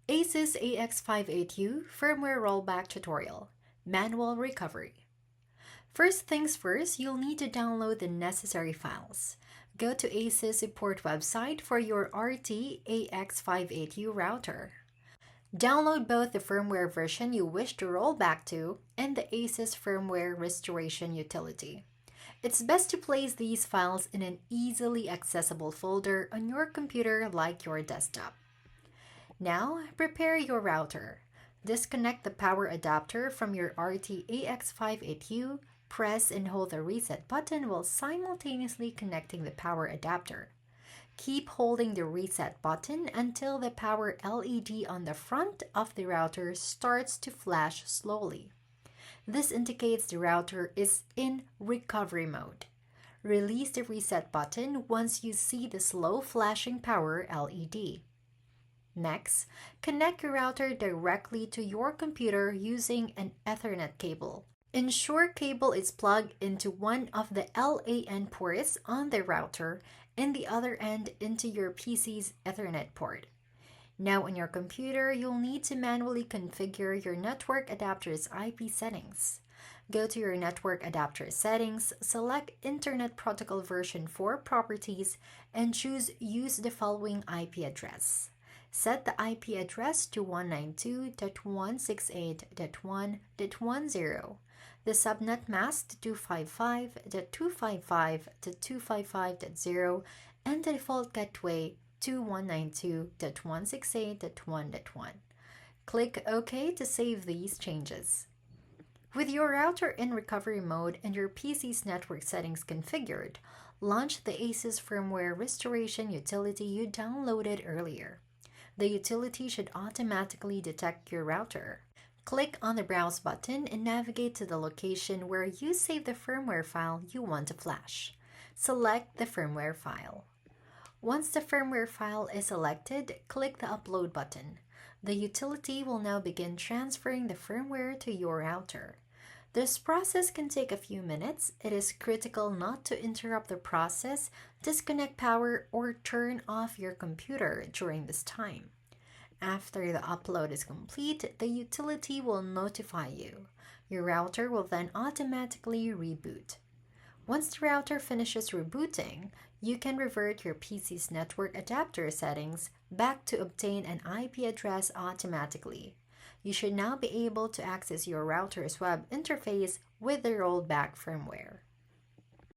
ASUS AX58U Firmware Rollback Tutorial, Manual Recovery. First things first, you'll need to download the necessary files. Go to ASUS support website for your RT AX58U router. Download both the firmware version you wish to roll back to and the ASUS Firmware Restoration utility. It's best to place these files in an easily accessible folder on your computer like your desktop. Now, prepare your router. Disconnect the power adapter from your RT AX58U. Press and hold the reset button while simultaneously connecting the power adapter. Keep holding the reset button until the power LED on the front of the router starts to flash slowly. This indicates the router is in recovery mode. Release the reset button once you see the slow flashing power LED. Next, connect your router directly to your computer using an Ethernet cable. Ensure cable is plugged into one of the LAN ports on the router and the other end into your PC's Ethernet port. Now on your computer, you'll need to manually configure your network adapter's IP settings. Go to your network adapter settings, select Internet Protocol version 4 properties, and choose Use the following IP address. Set the IP address to 192.168.1.10, the subnet mask to 255.255.255.0, and the default gateway to 192.168.1.1. Click OK to save these changes. With your router in recovery mode and your PC's network settings configured, launch the ASUS Firmware Restoration utility you downloaded earlier. The utility should automatically detect your router. Click on the Browse button and navigate to the location where you save the firmware file you want to flash. Select the firmware file. Once the firmware file is selected, click the Upload button. The utility will now begin transferring the firmware to your router. This process can take a few minutes. It is critical not to interrupt the process, disconnect power, or turn off your computer during this time. After the upload is complete, the utility will notify you. Your router will then automatically reboot. Once the router finishes rebooting, you can revert your PC's network adapter settings back to obtain an IP address automatically. You should now be able to access your router's web interface with the rollback firmware.